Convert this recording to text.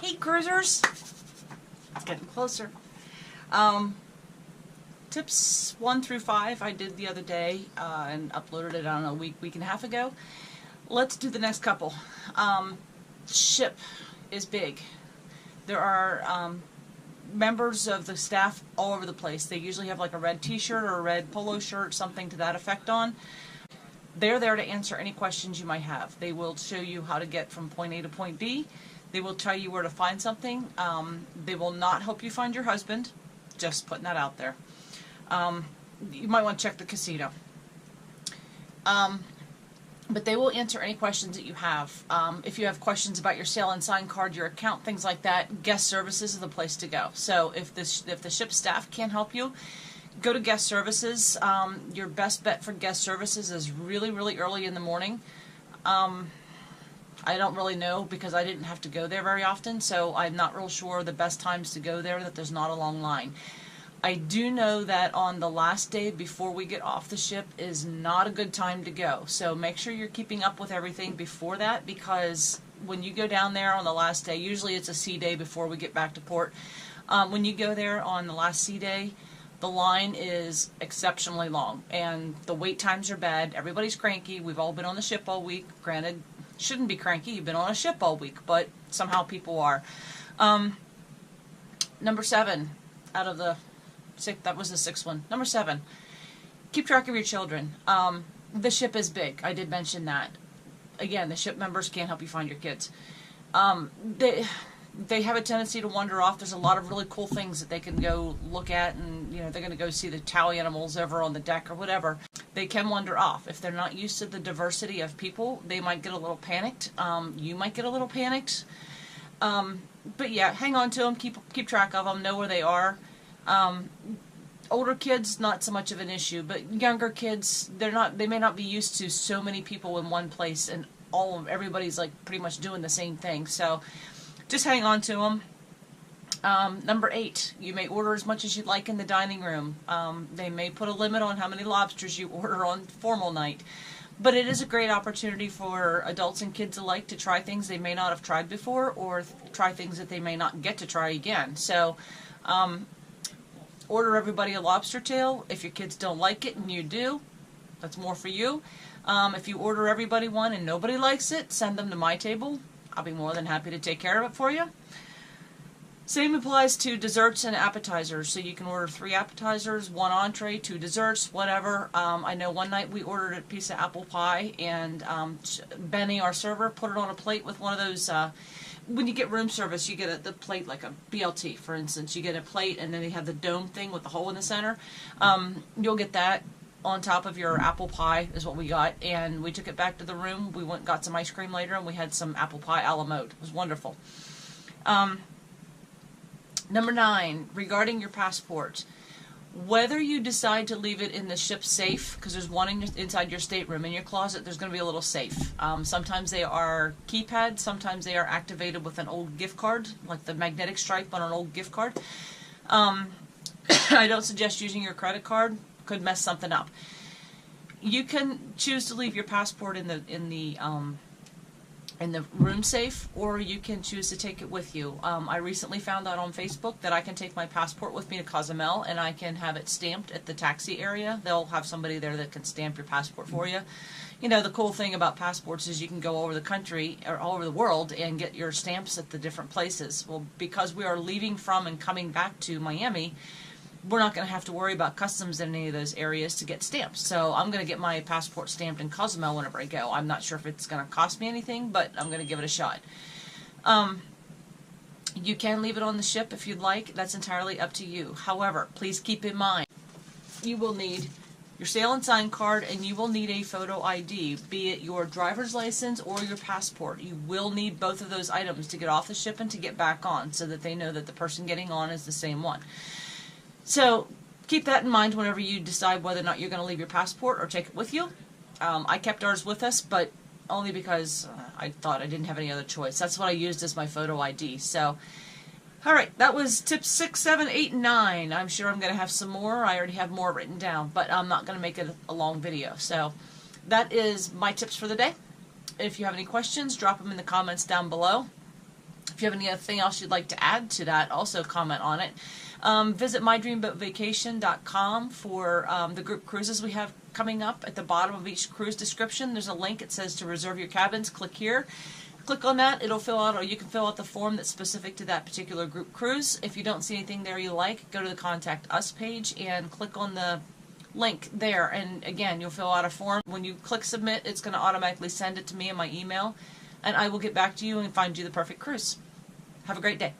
Hey, cruisers! It's getting closer. Tips 1 through 5 I did the other day and uploaded it, I don't know, week and a half ago. Let's do the next couple. Ship is big. There are members of the staff all over the place. They usually have like a red t-shirt or a red polo shirt, something to that effect on. They're there to answer any questions you might have. They will show you how to get from point A to point B. They will tell you where to find something. They will not help you find your husband. Just putting that out there. You might want to check the casino. But they will answer any questions that you have. If you have questions about your sail and sign card, your account, things like that, guest services is the place to go. So if the ship staff can't help you, go to guest services. Your best bet for guest services is really, really early in the morning. I don't really know because I didn't have to go there very often, so I'm not real sure the best times to go there, that there's not a long line. I do know that on the last day before we get off the ship is not a good time to go. So make sure you're keeping up with everything before that, because when you go down there on the last day, usually it's a sea day before we get back to port. When you go there on the last sea day, the line is exceptionally long and the wait times are bad. Everybody's cranky. We've all been on the ship all week. Granted, shouldn't be cranky. You've been on a ship all week, but somehow people are. Number 7 out of the 6, that was the 6th one. Number 7, keep track of your children. The ship is big. I did mention that. Again, the ship members can't help you find your kids. They have a tendency to wander off. There's a lot of really cool things that they can go look at, and they're going to go see the tow animals over on the deck or whatever. They can wander off. If they're not used to the diversity of people, they might get a little panicked. You might get a little panicked. But yeah, hang on to them. Keep track of them. Know where they are. Older kids, not so much of an issue, but younger kids, they may not be used to so many people in one place, and everybody's like pretty much doing the same thing. So just hang on to them. Number 8, you may order as much as you'd like in the dining room. They may put a limit on how many lobsters you order on formal night, but it is a great opportunity for adults and kids alike to try things they may not have tried before, or try things that they may not get to try again. So order everybody a lobster tail. If your kids don't like it and you do, that's more for you. If you order everybody one and nobody likes it, send them to my table. I'll be more than happy to take care of it for you. Same applies to desserts and appetizers. So you can order 3 appetizers, 1 entree, 2 desserts, whatever. I know one night we ordered a piece of apple pie, and Benny, our server, put it on a plate with one of those. When you get room service, you get the plate like a BLT, for instance. You get a plate, and then they have the dome thing with the hole in the center. You'll get that on top of your apple pie is what we got, and we took it back to the room. We went and got some ice cream later, and we had some apple pie a la mode. It was wonderful. Number 9, regarding your passport. Whether you decide to leave it in the ship safe, because there's one inside your stateroom, in your closet there's going to be a little safe. Sometimes they are keypad, sometimes they are activated with an old gift card, like the magnetic stripe on an old gift card. I don't suggest using your credit card. Could mess something up. You can choose to leave your passport in the room safe, or you can choose to take it with you. I recently found out on Facebook that I can take my passport with me to Cozumel, and I can have it stamped at the taxi area. They'll have somebody there that can stamp your passport for you. The cool thing about passports is you can go all over the country, or all over the world, and get your stamps at the different places. Well, because we are leaving from and coming back to Miami, we're not going to have to worry about customs in any of those areas to get stamps. So I'm going to get my passport stamped in Cozumel whenever I go. I'm not sure if it's going to cost me anything, but I'm going to give it a shot. You can leave it on the ship if you'd like. That's entirely up to you. However, please keep in mind, you will need your sail and sign card, and you will need a photo ID, be it your driver's license or your passport. You will need both of those items to get off the ship and to get back on, so that they know that the person getting on is the same one. So keep that in mind whenever you decide whether or not you're going to leave your passport or take it with you. I kept ours with us, but only because I thought I didn't have any other choice. That's what I used as my photo ID. So, alright, that was tips 6, 7, 8, and 9. I'm sure I'm going to have some more. I already have more written down, but I'm not going to make it a long video. So that is my tips for the day. If you have any questions, drop them in the comments down below. If you have anything else you'd like to add to that, also comment on it. Visit mydreamboatvacation.com for the group cruises we have coming up. At the bottom of each cruise description, there's a link. It says to reserve your cabins. Click here. Click on that. It'll fill out, or you can fill out the form that's specific to that particular group cruise. If you don't see anything there you like, go to the Contact Us page and click on the link there. And again, you'll fill out a form. When you click submit, it's going to automatically send it to me in my email, and I will get back to you and find you the perfect cruise. Have a great day.